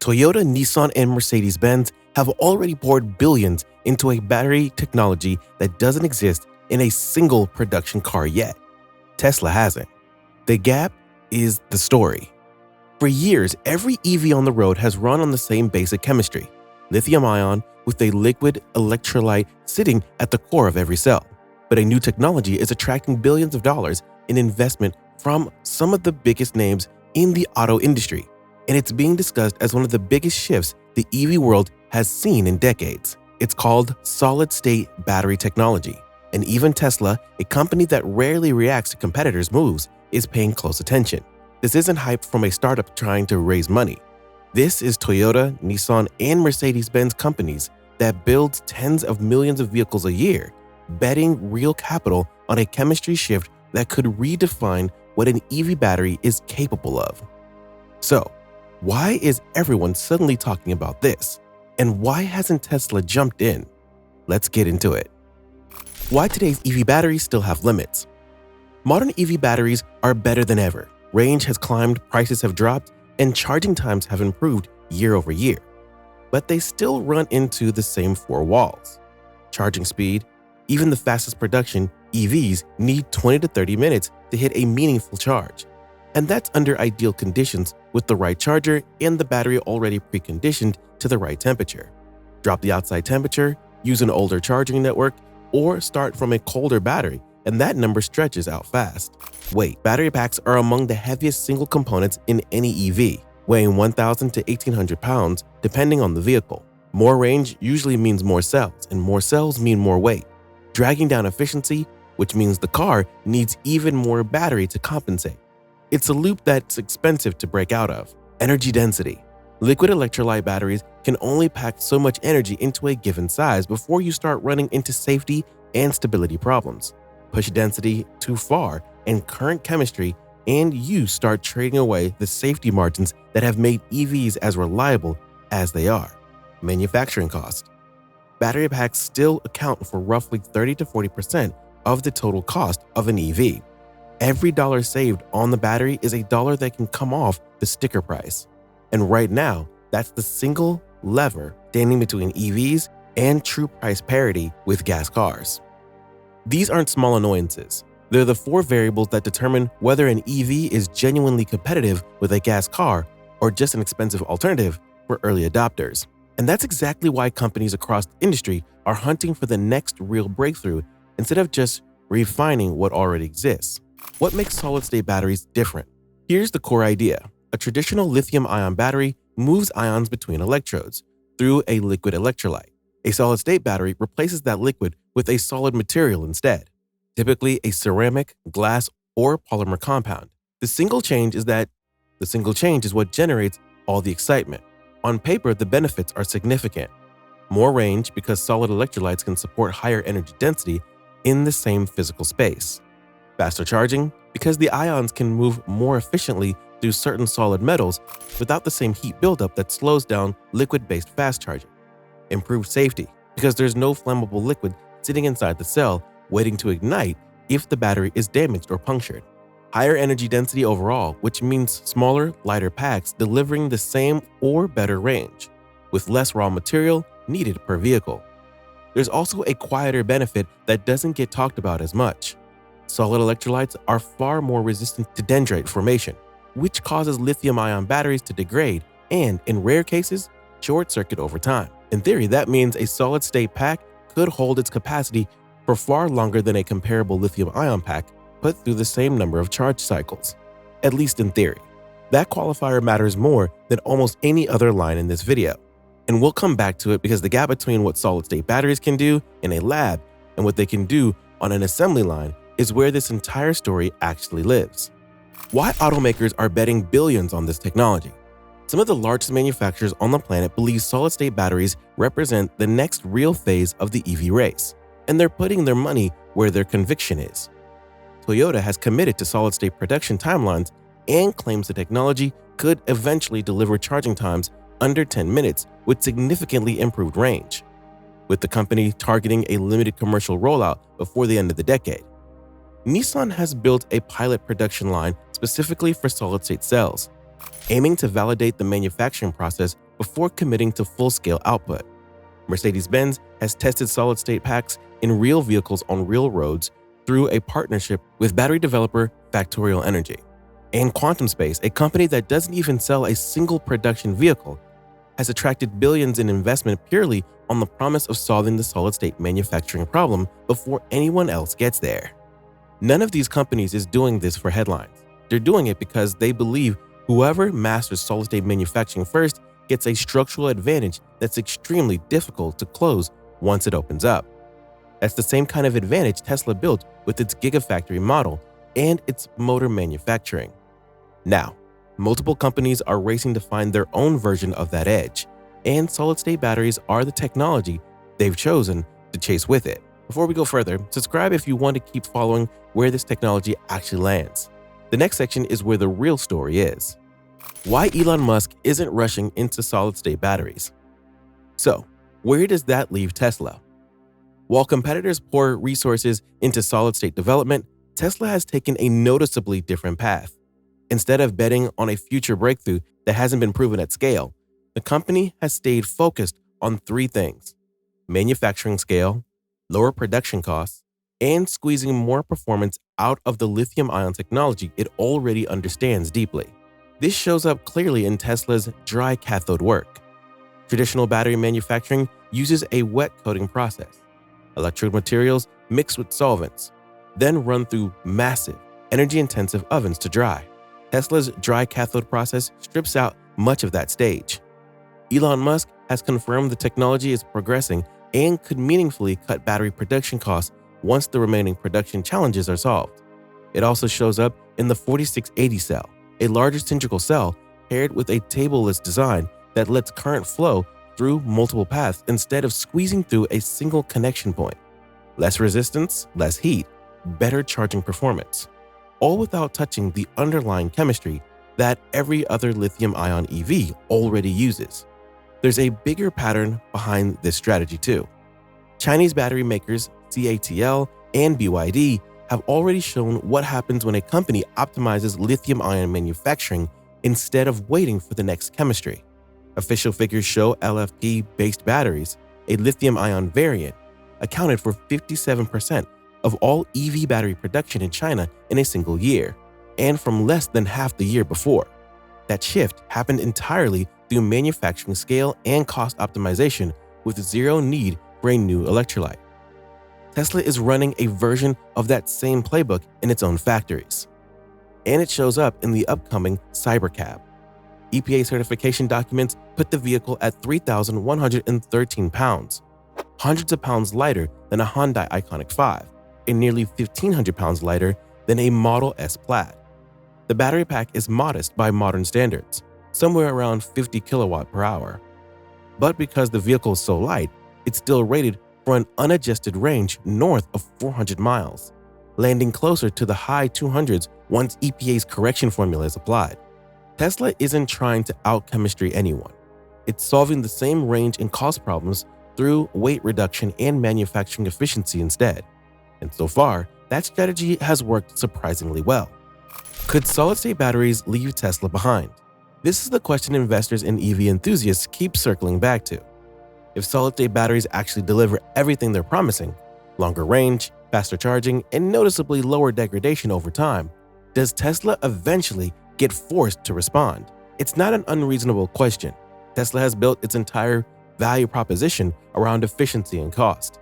Toyota, Nissan, and Mercedes-Benz have already poured billions into a battery technology that doesn't exist in a single production car yet. Tesla hasn't. The gap is the story. For years, every EV on the road has run on the same basic chemistry, lithium-ion with a liquid electrolyte sitting at the core of every cell. But a new technology is attracting billions of dollars in investment from some of the biggest names in the auto industry, and it's being discussed as one of the biggest shifts the EV world has seen in decades. It's called solid-state battery technology, and even Tesla, a company that rarely reacts to competitors' moves, is paying close attention. This isn't hype from a startup trying to raise money. This is Toyota, Nissan, and Mercedes-Benz companies that build tens of millions of vehicles a year, betting real capital on a chemistry shift that could redefine what an EV battery is capable of. So, why is everyone suddenly talking about this? And why hasn't Tesla jumped in? Let's get into it. Why today's EV batteries still have limits. Modern EV batteries are better than ever. Range has climbed, prices have dropped, and charging times have improved year over year. But they still run into the same four walls. Charging speed. Even the fastest production EVs need 20 to 30 minutes to hit a meaningful charge. And that's under ideal conditions with the right charger and the battery already preconditioned to the right temperature. Drop the outside temperature, use an older charging network, or start from a colder battery, and that number stretches out fast. Weight. Battery packs are among the heaviest single components in any EV, weighing 1,000 to 1,800 pounds depending on the vehicle. More range usually means more cells, and more cells mean more weight, dragging down efficiency, which means the car needs even more battery to compensate. It's a loop that's expensive to break out of. Energy density. Liquid electrolyte batteries can only pack so much energy into a given size before you start running into safety and stability problems. Push density too far, and current chemistry and you start trading away the safety margins that have made EVs as reliable as they are. Manufacturing cost. Battery packs still account for roughly 30 to 40% of the total cost of an EV. Every dollar saved on the battery is a dollar that can come off the sticker price. And right now, that's the single lever standing between EVs and true price parity with gas cars. These aren't small annoyances. They're the four variables that determine whether an EV is genuinely competitive with a gas car or just an expensive alternative for early adopters. And that's exactly why companies across the industry are hunting for the next real breakthrough instead of just refining what already exists. What makes solid-state batteries different? Here's the core idea. A traditional lithium-ion battery moves ions between electrodes through a liquid electrolyte. A solid-state battery replaces that liquid with a solid material instead, typically a ceramic, glass, or polymer compound. The single change is what generates all the excitement. On paper, the benefits are significant. More range because solid electrolytes can support higher energy density in the same physical space. Faster charging because the ions can move more efficiently through certain solid metals without the same heat buildup that slows down liquid-based fast charging. Improved safety because there's no flammable liquid sitting inside the cell waiting to ignite if the battery is damaged or punctured. Higher energy density overall, which means smaller, lighter packs delivering the same or better range, with less raw material needed per vehicle. There's also a quieter benefit that doesn't get talked about as much. Solid electrolytes are far more resistant to dendrite formation, which causes lithium-ion batteries to degrade and, in rare cases, short-circuit over time. In theory, that means a solid-state pack could hold its capacity for far longer than a comparable lithium-ion pack put through the same number of charge cycles, at least in theory. That qualifier matters more than almost any other line in this video. And we'll come back to it because the gap between what solid-state batteries can do in a lab and what they can do on an assembly line is where this entire story actually lives. Why automakers are betting billions on this technology. Some of the largest manufacturers on the planet believe solid-state batteries represent the next real phase of the EV race, and they're putting their money where their conviction is. Toyota has committed to solid-state production timelines and claims the technology could eventually deliver charging times under 10 minutes with significantly improved range, with the company targeting a limited commercial rollout before the end of the decade. Nissan has built a pilot production line specifically for solid-state cells, aiming to validate the manufacturing process before committing to full-scale output. Mercedes-Benz has tested solid-state packs in real vehicles on real roads through a partnership with battery developer Factorial Energy. And Quantum Space, a company that doesn't even sell a single production vehicle, has attracted billions in investment purely on the promise of solving the solid-state manufacturing problem before anyone else gets there. None of these companies is doing this for headlines. They're doing it because they believe whoever masters solid-state manufacturing first gets a structural advantage that's extremely difficult to close once it opens up. That's the same kind of advantage Tesla built with its Gigafactory model and its motor manufacturing. Now, multiple companies are racing to find their own version of that edge, and solid-state batteries are the technology they've chosen to chase with it. Before we go further, subscribe if you want to keep following where this technology actually lands. The next section is where the real story is. Why Elon Musk isn't rushing into solid-state batteries. So, where does that leave Tesla? While competitors pour resources into solid-state development, Tesla has taken a noticeably different path. Instead of betting on a future breakthrough that hasn't been proven at scale, the company has stayed focused on three things: manufacturing scale, lower production costs, and squeezing more performance out of the lithium-ion technology it already understands deeply. This shows up clearly in Tesla's dry cathode work. Traditional battery manufacturing uses a wet coating process. Electrode materials mixed with solvents, then run through massive, energy-intensive ovens to dry. Tesla's dry cathode process strips out much of that stage. Elon Musk has confirmed the technology is progressing and could meaningfully cut battery production costs once the remaining production challenges are solved. It also shows up in the 4680 cell, a larger cylindrical cell paired with a tableless design that lets current flow through multiple paths instead of squeezing through a single connection point. Less resistance, less heat, better charging performance, all without touching the underlying chemistry that every other lithium-ion EV already uses. There's a bigger pattern behind this strategy too. Chinese battery makers CATL and BYD have already shown what happens when a company optimizes lithium-ion manufacturing instead of waiting for the next chemistry. Official figures show LFP-based batteries, a lithium-ion variant, accounted for 57% of all EV battery production in China in a single year, and from less than half the year before. That shift happened entirely through manufacturing scale and cost optimization with zero need for a new electrolyte. Tesla is running a version of that same playbook in its own factories. And it shows up in the upcoming Cybercab. EPA certification documents put the vehicle at 3,113 pounds, hundreds of pounds lighter than a Hyundai Ioniq 5, and nearly 1,500 pounds lighter than a Model S Plaid. The battery pack is modest by modern standards, somewhere around 50 kilowatt per hour. But because the vehicle is so light, it's still rated for an unadjusted range north of 400 miles, landing closer to the high 200s once EPA's correction formula is applied. Tesla isn't trying to out-chemistry anyone. It's solving the same range and cost problems through weight reduction and manufacturing efficiency instead. And so far, that strategy has worked surprisingly well. Could solid-state batteries leave Tesla behind? This is the question investors and EV enthusiasts keep circling back to. If solid-state batteries actually deliver everything they're promising, longer range, faster charging, and noticeably lower degradation over time, does Tesla eventually get forced to respond? It's not an unreasonable question. Tesla has built its entire value proposition around efficiency and cost.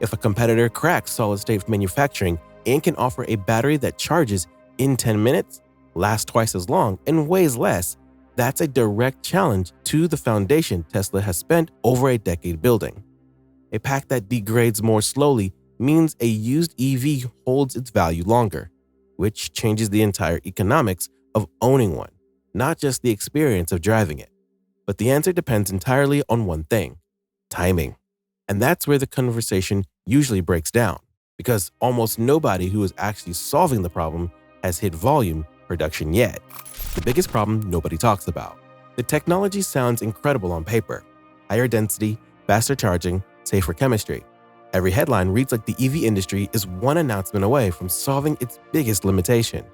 If a competitor cracks solid-state manufacturing and can offer a battery that charges in 10 minutes, lasts twice as long, and weighs less, that's a direct challenge to the foundation Tesla has spent over a decade building. A pack that degrades more slowly means a used EV holds its value longer, which changes the entire economics of owning one, not just the experience of driving it. But the answer depends entirely on one thing: timing. And that's where the conversation usually breaks down, because almost nobody who is actually solving the problem has hit volume production yet. The biggest problem nobody talks about. The technology sounds incredible on paper: higher density, faster charging, safer chemistry. Every headline reads like the EV industry is one announcement away from solving its biggest limitation.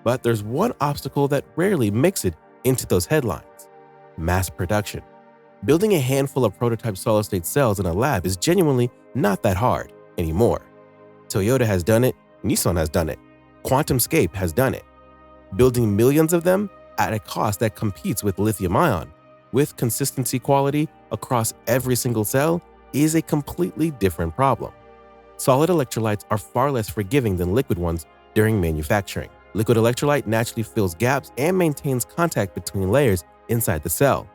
But there's one obstacle that rarely makes it into those headlines: mass production. Building a handful of prototype solid-state cells in a lab is genuinely not that hard anymore. Toyota has done it, Nissan has done it, QuantumScape has done it. Building millions of them at a cost that competes with lithium-ion, with consistency quality across every single cell, is a completely different problem. Solid electrolytes are far less forgiving than liquid ones during manufacturing. Liquid electrolyte naturally fills gaps and maintains contact between layers inside the cell.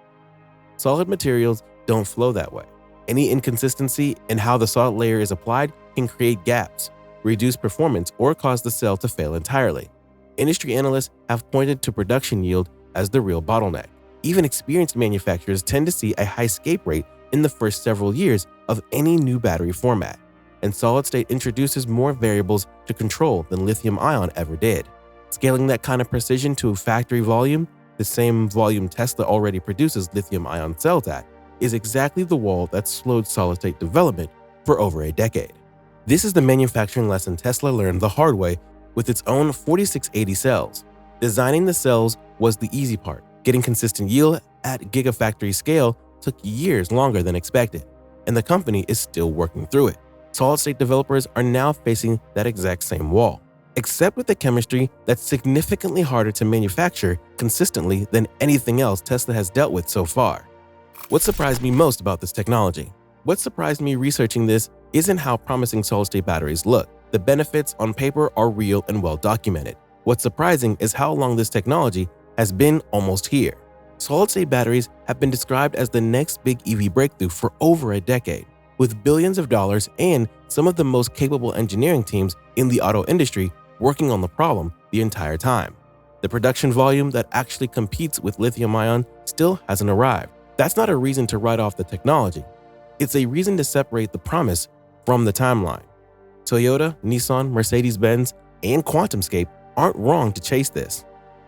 Solid materials don't flow that way. Any inconsistency in how the solid layer is applied can create gaps, reduce performance, or cause the cell to fail entirely. Industry analysts have pointed to production yield as the real bottleneck. Even experienced manufacturers tend to see a high escape rate in the first several years of any new battery format, and solid-state introduces more variables to control than lithium-ion ever did. Scaling that kind of precision to factory volume, the same volume Tesla already produces lithium-ion cells at, is exactly the wall that slowed solid-state development for over a decade. This is the manufacturing lesson Tesla learned the hard way with its own 4680 cells. Designing the cells was the easy part. Getting consistent yield at gigafactory scale took years longer than expected, and the company is still working through it. Solid-state developers are now facing that exact same wall, except with a chemistry that's significantly harder to manufacture consistently than anything else Tesla has dealt with so far. What surprised me most about this technology? What surprised me researching this isn't how promising solid-state batteries look. The benefits on paper are real and well documented. What's surprising is how long this technology has been almost here. Solid-state batteries have been described as the next big EV breakthrough for over a decade, with billions of dollars and some of the most capable engineering teams in the auto industry working on the problem the entire time. The production volume that actually competes with lithium-ion still hasn't arrived. That's not a reason to write off the technology. It's a reason to separate the promise from the timeline. Toyota, Nissan, Mercedes-Benz, and QuantumScape aren't wrong to chase this.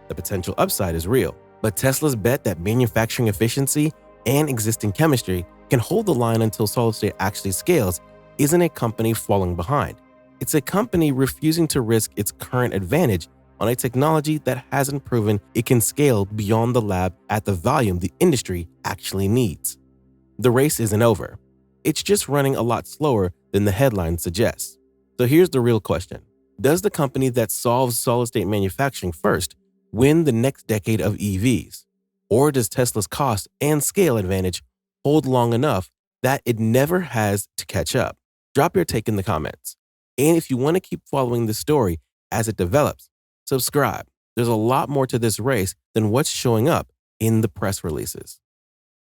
The potential upside is real, but Tesla's bet that manufacturing efficiency and existing chemistry can hold the line until solid-state actually scales isn't a company falling behind. It's a company refusing to risk its current advantage on a technology that hasn't proven it can scale beyond the lab at the volume the industry actually needs. The race isn't over. It's just running a lot slower than the headline suggests. So here's the real question. Does the company that solves solid-state manufacturing first win the next decade of EVs? Or does Tesla's cost and scale advantage hold long enough that it never has to catch up? Drop your take in the comments. And if you want to keep following the story as it develops, subscribe. There's a lot more to this race than what's showing up in the press releases.